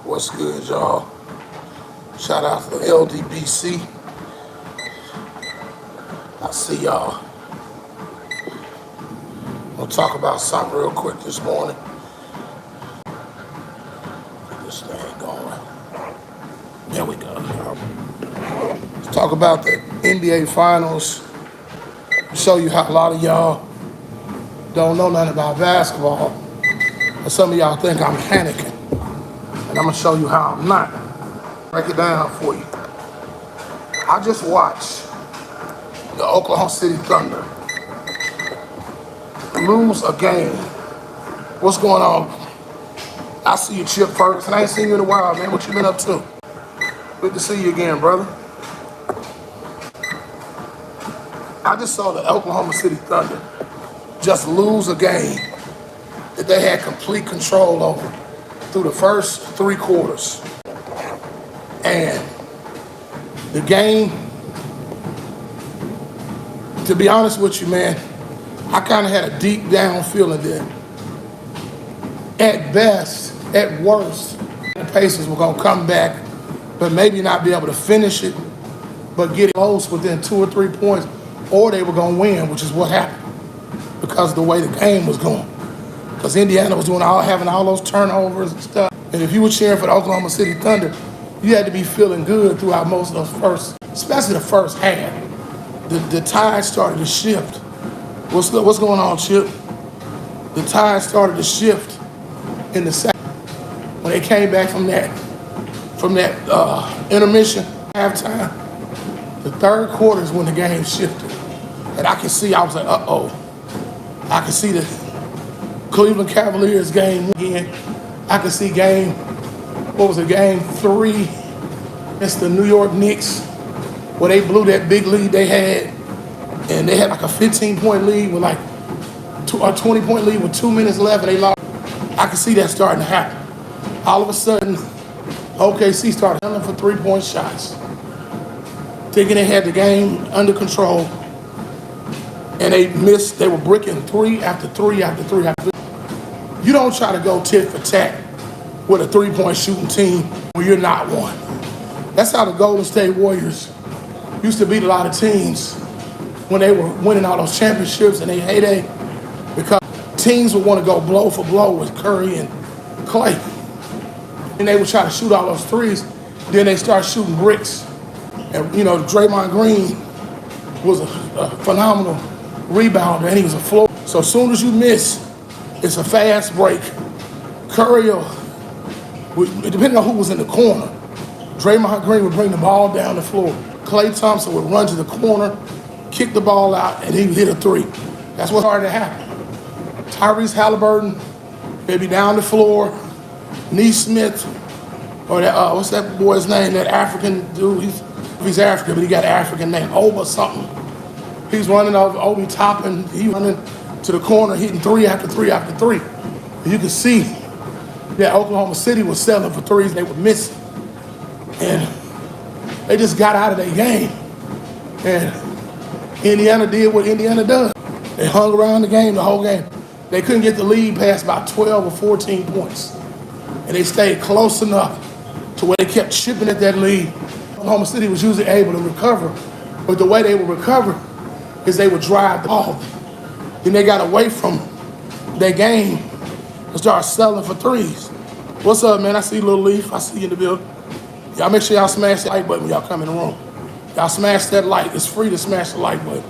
What's good, y'all? Shout out to LDBC. I see y'all. We'll talk about something real quick this morning. Get this thing going. There we go. Let's talk about the NBA Finals. Show you how a lot of y'all don't know nothing about basketball. And some of y'all think I'm panicking. And I'm going to show you how I'm not. Break it down for you. I just watched the Oklahoma City Thunder lose a game. What's going on? I see you, Chip Ferguson. I ain't seen you in a while, man. What you been up to? Good to see you again, brother. I just saw the Oklahoma City Thunder just lose a game that they had complete control over through the first 3 quarters. And the game, to be honest with you, man, I kind of had a deep down feeling that at best, at worst, the Pacers were going to come back, but maybe not be able to finish it, but get it close within 2 or 3 points, or they were going to win, which is what happened because of the way the game was going. Because Indiana was having all those turnovers and stuff. And if you were cheering for the Oklahoma City Thunder, you had to be feeling good throughout most of those especially the first half. The tide started to shift. What's going on, Chip? The tide started to shift in the second when they came back from that intermission halftime. The third quarter is when the game shifted, and I was like, uh-oh. I can see the Cleveland Cavaliers game again. I can see game 3 against the New York Knicks, where they blew that big lead they had, and they had like a 15-point lead with like a 20-point lead with 2 minutes left, and they lost. I can see that starting to happen. All of a sudden, OKC started hunting for 3-point shots, thinking they had the game under control, and they missed. They were bricking 3 after 3 after 3 after 3. You don't try to go tit for tat with a 3-point shooting team when you're not one. That's how the Golden State Warriors used to beat a lot of teams when they were winning all those championships in their heyday, because teams would want to go blow for blow with Curry and Clay. And they would try to shoot all those threes. Then they start shooting bricks. And, Draymond Green was a phenomenal rebounder, and he was a floor. So as soon as you miss, it's a fast break. Curry, depending on who was in the corner, Draymond Green would bring the ball down the floor. Klay Thompson would run to the corner, kick the ball out, and he would hit a 3. That's what started to happen. Tyrese Halliburton, maybe down the floor. Neesmith, or that, what's that boy's name? That African dude. He's African, but he got an African name, Oba something. He's running over Obi Toppin. He's running to the corner, hitting 3 after 3 after 3. And you can see that Oklahoma City was selling for threes. They were missing. And they just got out of their game. And Indiana did what Indiana does. They hung around the game the whole game. They couldn't get the lead past about 12 or 14 points. And they stayed close enough to where they kept chipping at that lead. Oklahoma City was usually able to recover. But the way they would recover is they would drive the ball. Then they got away from their game and started selling for threes. What's up, man? I see Little Leaf. I see you in the building. Y'all make sure y'all smash that like button when y'all come in the room. Y'all smash that like. It's free to smash the like button.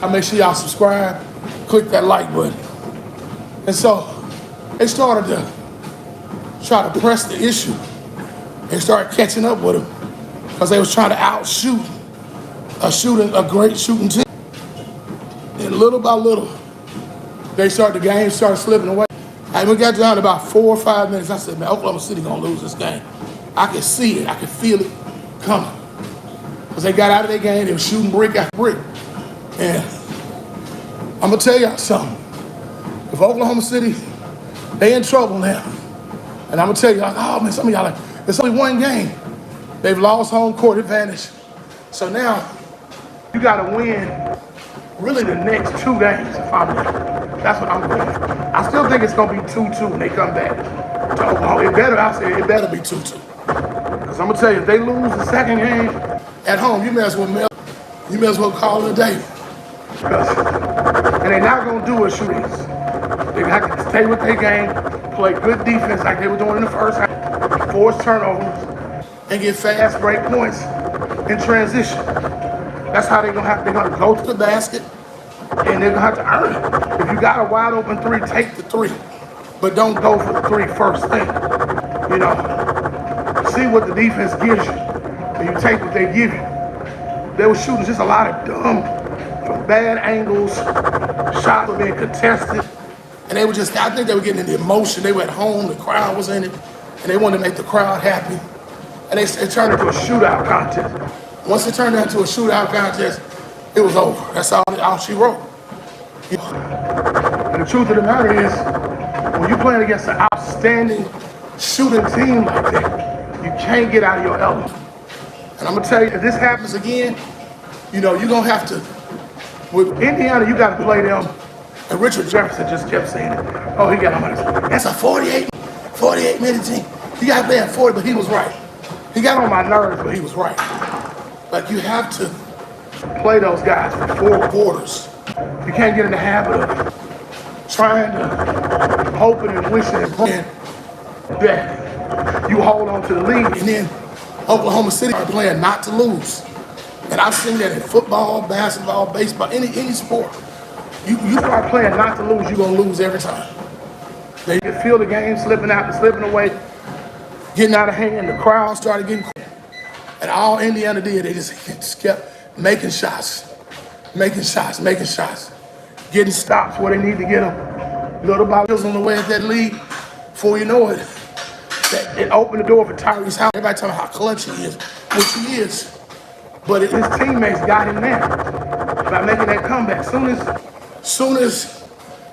Y'all make sure y'all subscribe. Click that like button. And so they started to try to press the issue. They started catching up with them because they was trying to outshoot a great shooting team. And little by little, the game started slipping away. And we got down to about 4 or 5 minutes. I said, man, Oklahoma City gonna lose this game. I could see it. I could feel it coming. Because they got out of their game. They were shooting brick after brick. And I'm going to tell y'all something. If Oklahoma City, they in trouble now. And I'm going to tell y'all, oh, man, some of y'all it's only one game. They've lost home court advantage. So now you got to win really the next 2 games. That's what I'm doing. I still think it's going to be 2-2 when they come back. to Oklahoma. It better be 2-2. Because I'm going to tell you, if they lose the second game at home, you may as well call it a day. And they're not going to do it shootings. They have to stay with their game, play good defense like they were doing in the first half, force turnovers, and get fast break points in transition. That's how they're gonna go to the basket, and they're gonna have to earn it. If you got a wide open three, take the three, but don't go for the three first thing. You know, see what the defense gives you, and you take what they give you. They were shooting just a lot of dumb, from bad angles, shots were being contested, and they were just, I think they were getting in the emotion. They were at home, the crowd was in it, and they wanted to make the crowd happy. And it turned into a shootout contest. Once it turned into a shootout contest, it was over. That's all she wrote. You know? And the truth of the matter is, when you're playing against an outstanding shooting team like that, you can't get out of your element. And I'm gonna tell you, if this happens again, you know, you're gonna have to, with Indiana, you gotta play them. And Richard Jefferson just kept saying it. Oh, he got on my, that's a 48-minute team. You gotta play at 40, but he was right. He got on my nerves, but he was right. Like, you have to play those guys for 4 quarters. You can't get in the habit of trying to, hoping and wishing and praying that you hold on to the lead. And then Oklahoma City are playing not to lose. And I've seen that in football, basketball, baseball, any sport. You start playing not to lose, you're gonna lose every time. They can feel the game slipping out and slipping away, getting out of hand. The crowd started getting quiet. And all Indiana did, they just kept making shots, getting stops where they need to get them. Little by little on the way at that lead. Before you know it, it opened the door for Tyrese Howard. Everybody talking about how clutch he is, which he is. But his teammates got him there by making that comeback. Soon as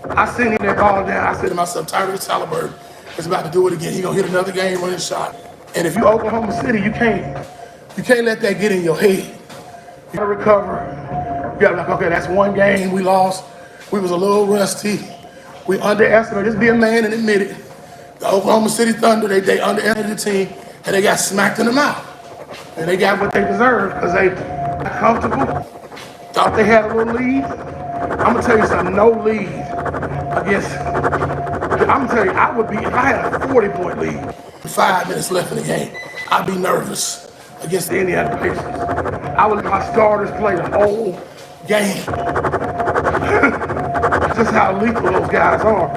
I seen him that ball down, I said to myself, Tyrese Halliburton is about to do it again. He's gonna hit another game running shot. And if you're Oklahoma City, you can't let that get in your head. You gotta recover. You gotta be like, okay, that's one game we lost. We was a little rusty. We underestimated. Just be a man and admit it. The Oklahoma City Thunder, they underestimated the team, and they got smacked in the mouth. And they got what they deserved because they got comfortable, thought they had a little lead. I'm gonna tell you something, no lead against, I'm gonna tell you, I would be, if I had a 40-point lead, 5 minutes left in the game, I'd be nervous against the Indiana Pacers. I would let my starters play the whole game. Just how lethal those guys are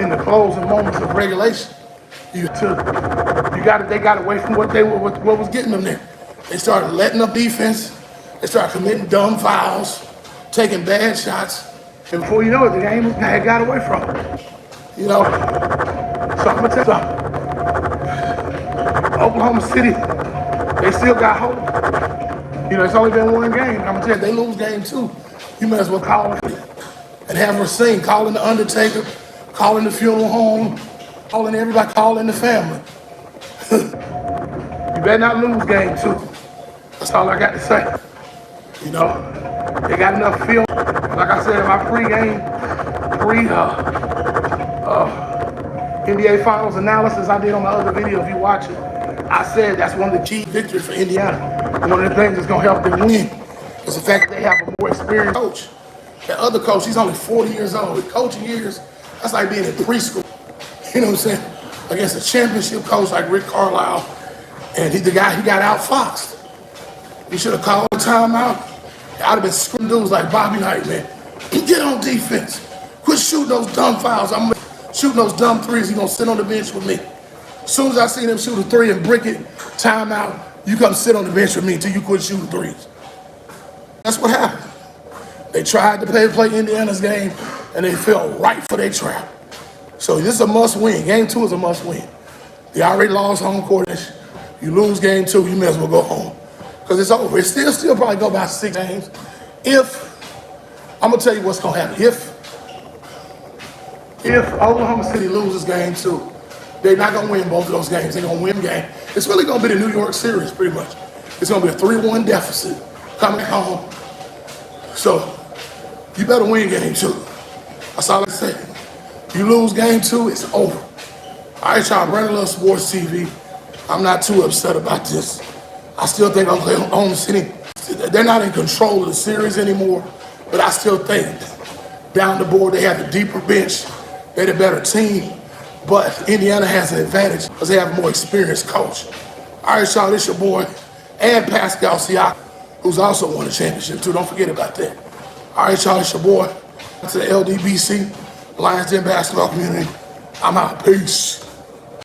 in the closing moments of regulation. They got away from what was getting them there. They started letting up defense. They started committing dumb fouls, taking bad shots. And before you know it, the game had got away from them. You know? So I'm gonna tell you something. Oklahoma City, they still got hope. You know, it's only been one game. I'm gonna tell you, they lose game 2. You may as well call it and have her sing, calling the Undertaker, calling the funeral home, calling everybody, calling the family. You better not lose game 2. That's all I got to say. You know, they got enough film. Like I said in my NBA Finals analysis I did on my other video, if you watch it, I said that's one of the key victories for Indiana. One of the things that's going to help them win is the fact that they have a more experienced coach. That other coach, he's only 40 years old. With coaching years, that's like being in preschool. You know what I'm saying? Against a championship coach like Rick Carlisle, and he got outfoxed. He should have called a timeout. I'd have been screwing dudes like Bobby Knight, man. Get on defense. Quit shooting those dumb fouls. I'm shooting those dumb threes. He's gonna sit on the bench with me. As soon as I see them shoot a 3 and brick it, timeout, you come sit on the bench with me until you quit shooting threes. That's what happened. They tried to play Indiana's game, and they fell right for their trap. So this is a must-win. Game 2 is a must-win. They already lost home court. You lose game 2, you may as well go home. Because it's over. It still probably go about 6 games. I'm going to tell you what's going to happen. If Oklahoma City loses game 2, they're not going to win both of those games. They're going to win game. It's really going to be the New York series, pretty much. It's going to be a 3-1 deficit coming home. So you better win game 2. That's all I say. You lose game 2, it's over. All right, y'all, Brandon Love Sports TV. I'm not too upset about this. I still think Oklahoma City, they're not in control of the series anymore, but I still think down the board they have the deeper bench, they're the better team, but Indiana has an advantage because they have a more experienced coach. All right, y'all, this your boy, and Pascal Siakam, who's also won a championship too. Don't forget about that. All right, y'all, it's your boy, to the LDBC, Lions Den basketball community. I'm out. Peace.